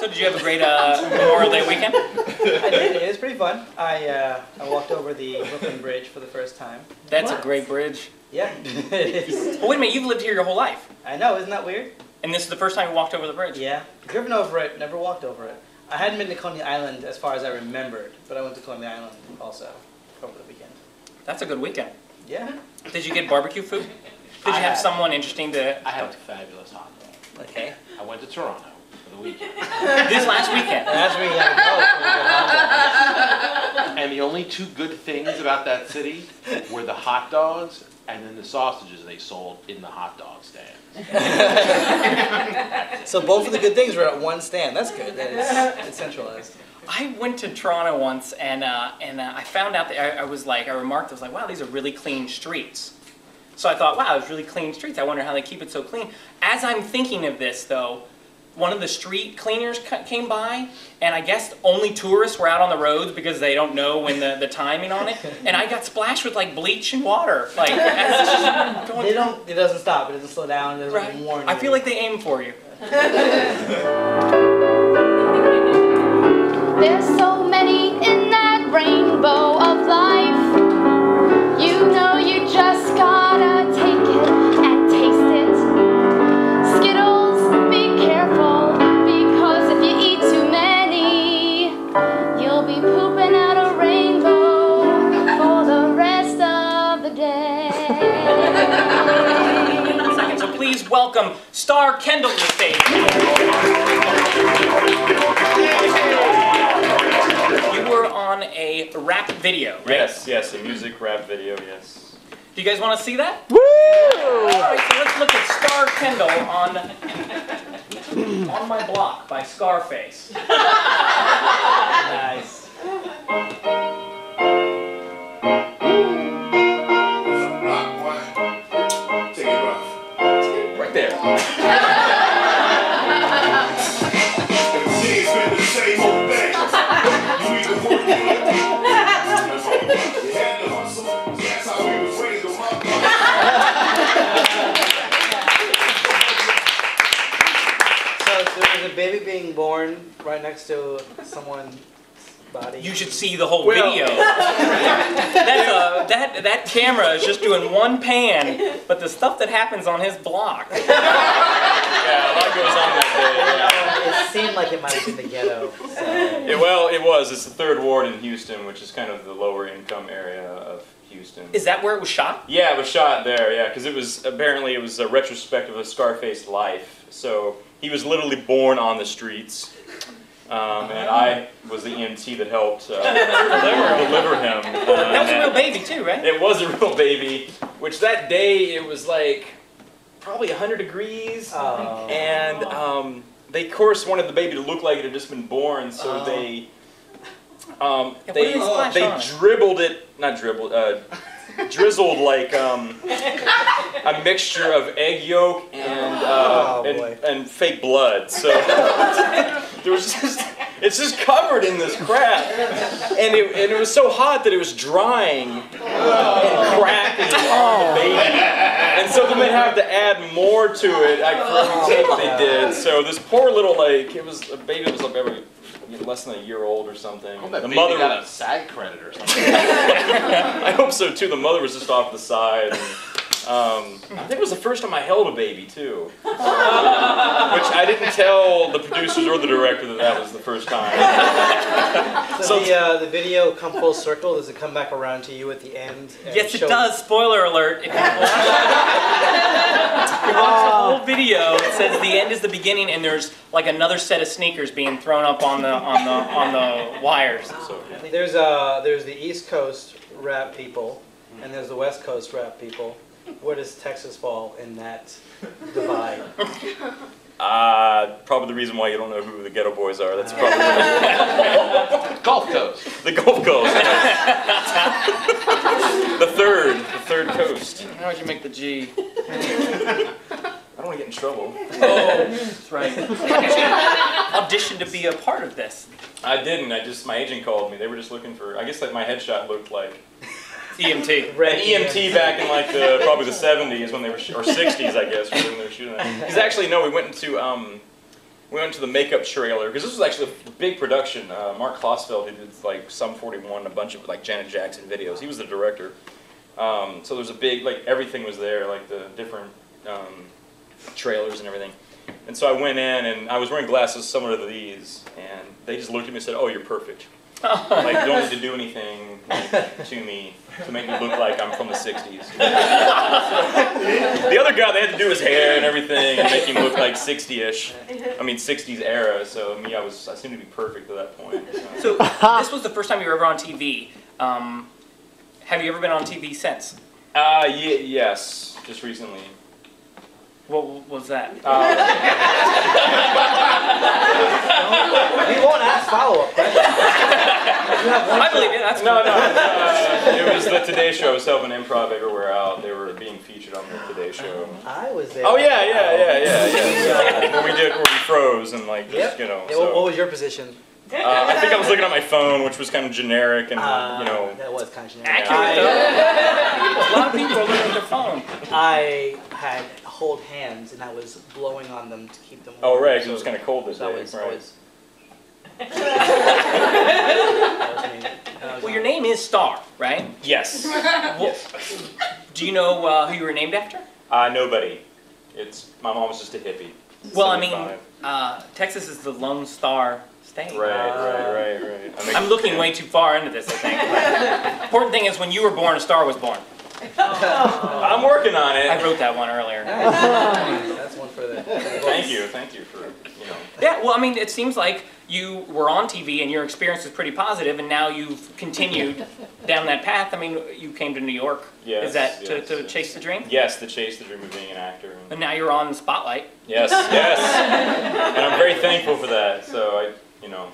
So did you have a great Memorial Day weekend? I did. It was pretty fun. I walked over the Brooklyn Bridge for the first time. That's a great bridge. Yeah, it is. Well, wait a minute, you've lived here your whole life. I know, isn't that weird? And this is the first time you walked over the bridge? Yeah. Driven over it, never walked over it. I hadn't been to Coney Island as far as I remembered, but I went to Coney Island also over the weekend. That's a good weekend. Yeah. Did you get barbecue food? Did you have someone interesting to... I had a fabulous hot dog. Okay. I went to Toronto for the weekend. This last weekend? That's where you had to go for a good hot dog. And the only two good things about that city were the hot dogs and then the sausages they sold in the hot dog stand. So both of the good things were at one stand. That's good. It's centralized. I went to Toronto once, and I found out that I remarked, wow, these are really clean streets. So I thought, wow, it's really clean streets. I wonder how they keep it so clean. As I'm thinking of this, though, one of the street cleaners came by, and I guess only tourists were out on the roads because they don't know when the timing on it. And I got splashed with like bleach and water. Like, it doesn't stop. It doesn't slow down. It doesn't warn you. I feel like they aim for you. There's so many in that rainbow of life. You know you just gotta take it and taste it. Skittles, be careful, because if you eat too many, you'll be pooping out a rainbow for the rest of the day. So please welcome Star Kendall to the stage. You were on a rap video, right? Yes, a music rap video, yes. Do you guys want to see that? Woo! Alright, so let's look at Star Kendall on My Block by Scarface. Nice. Right there. So there's a baby being born right next to someone's body. You should see the whole video. That camera is just doing one pan, but the stuff that happens on his block. Yeah, a lot goes on that It seemed like it might have been the ghetto. So. Well, it was. It's the 3rd Ward in Houston, which is kind of the lower income area of Houston. Is that where it was shot? Yeah, it was shot there, yeah, because it was a retrospective of Scarface's life. So he was literally born on the streets. And I was the EMT that helped deliver him. That was a real baby too, right? It was a real baby, which that day it was like probably 100 degrees. And they, of course, wanted the baby to look like it had just been born, so they drizzled like a mixture of egg yolk and fake blood. So it's just covered in this crap, and it was so hot that it was drying and cracking on the baby. And so then they'd have to add more to it. I couldn't take what they did. So this poor little it was a baby that was like less than a year old or something. I hope that the baby mother got a SAG credit or something. I hope so too. The mother was just off the side. And, I think it was the first time I held a baby too, which I didn't tell the producers or the director that was the first time. So the video come full circle. Does it come back around to you at the end? Yes, it does. Spoiler alert. If you watch the whole video, it says the end is the beginning, and there's like another set of sneakers being thrown up on the wires. So, yeah. There's the East Coast rap people, and there's the West Coast rap people. Where does Texas fall in that divide? Probably the reason why you don't know who the Ghetto Boys are. That's probably Gulf Coast. the Gulf Coast. the third coast. How would you make the G? I don't want to get in trouble. Oh, that's right. Auditioned to be a part of this. I didn't. My agent called me. They were just looking for. I guess like my headshot looked like EMT. An EMT back in like probably the 70s when they were, or 60s I guess, when they were shooting that. Because actually, no, we went into we went to the makeup trailer, because this was actually a big production. Mark Klossfeld, who did like Sum 41, a bunch of like Janet Jackson videos. He was the director. So there was a big, like everything was there, like the different trailers and everything. And so I went in, and I was wearing glasses similar to these, and they just looked at me and said, "Oh, you're perfect. Like, you don't need to do anything like, to me to make me look like I'm from the 60s. The other guy, they had to do his hair and everything and make him look like 60-ish. I mean, 60s era, so me, I seemed to be perfect at that point. So this was the first time you were ever on TV. Have you ever been on TV since? Yes, just recently. What was that? We won't ask follow-up questions. I believe it. That's No, it was the Today Show. I was helping improv everywhere out. They were being featured on the Today Show. I was there. Oh yeah. Where we froze and like just, you know. Yeah, So. what was your position? I think I was looking at my phone, which was kind of generic, and you know. That was kind of generic. accurate though. A lot of people are looking at their phone. I had hold hands, and I was blowing on them to keep them warm. Oh right, because it was kind of cold this So day, right? that was me. Well, your name is Star, right? Yes. Do you know who you were named after? Nobody. My mom was just a hippie. Well, I mean, 75. Texas is the Lone Star state. Right. I'm looking way too far into this, I think. But important thing is, when you were born, a star was born. I'm working on it. I wrote that one earlier. That's one for the Thank you for, you know. Yeah, well, I mean, it seems like you were on TV and your experience was pretty positive, and now you've continued down that path. I mean, you came to New York. Yes, Is that yes, to yes. chase the dream? Yes, to chase the dream of being an actor. And now you're on the spotlight. Yes. And I'm very thankful for that, so you know.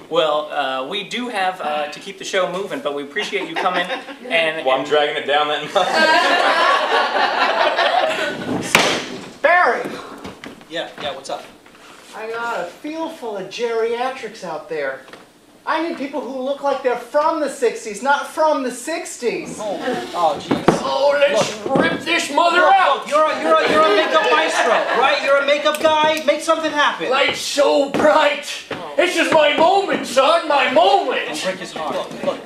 Well, we do have to keep the show moving, but we appreciate you coming. Well, I'm dragging it down that much. Barry, Yeah, what's up? I got a field full of geriatrics out there. I need people who look like they're from the 60s, not from the 60s. Oh, jeez. Oh, let's rip this mother out! You're a makeup maestro, right? You're a makeup guy. Make something happen. Light's so bright! This is my moment, son, my moment! Break his heart. Look.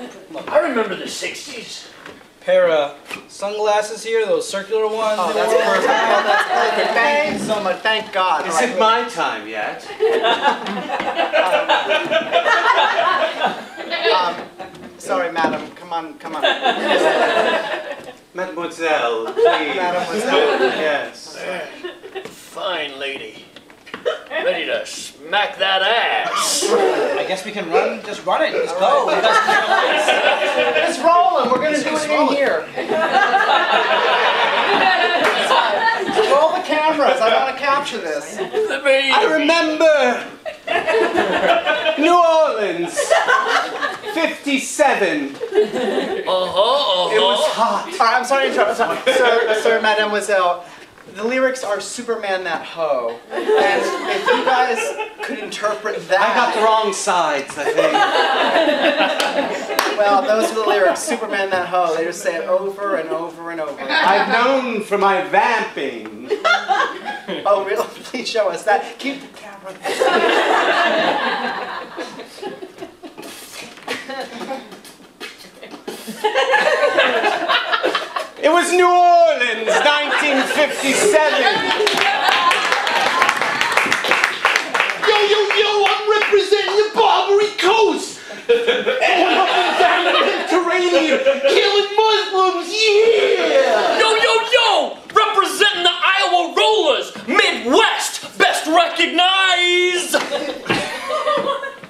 I remember the 60s. Pair of sunglasses here, those circular ones. Oh, that's perfect. Oh, that's perfect. Thank you so much. Thank God. Is it my time yet? Sorry, madam. Come on. Mademoiselle, please. Mademoiselle. Yes. Fine lady. Ready to smack that ass. I guess we can run. Just run it. Just go. You guys can It's rolling. We're going to do it in here. Roll the cameras. I want to capture this. I remember New Orleans, 57. It was hot. All right, I'm sorry to interrupt. Sir, mademoiselle. The lyrics are Superman that hoe. And if you guys could interpret that. I got the wrong sides, I think. Well, those are the lyrics. Superman that hoe. They just say it over and over and over. I've known for my vamping. Oh, really? Please show us that. Keep the camera. It was New Orleans, 1957. Yo, I'm representing the Barbary Coast. Going up and down the Mediterranean, killing Muslims, yeah. Yo! Representing the Iowa Rollers, Midwest, best recognized.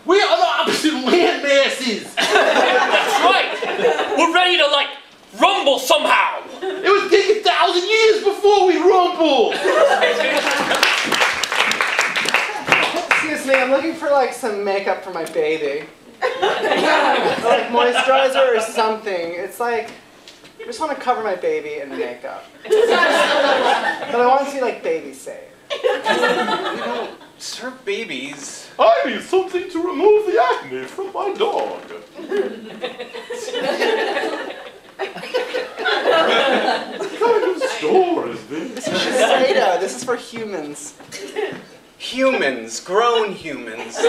We are the opposite land masses. That's right. We're ready to rumble somehow. It would take 1,000 years before we rumble. Excuse me, I'm looking for some makeup for my baby. Moisturizer or something. It's I just want to cover my baby in makeup. But I want to see baby safe. We don't serve babies. I need something to remove the acne from my dog. What kind of store is this? This is Shiseido. This is for humans. humans, grown humans.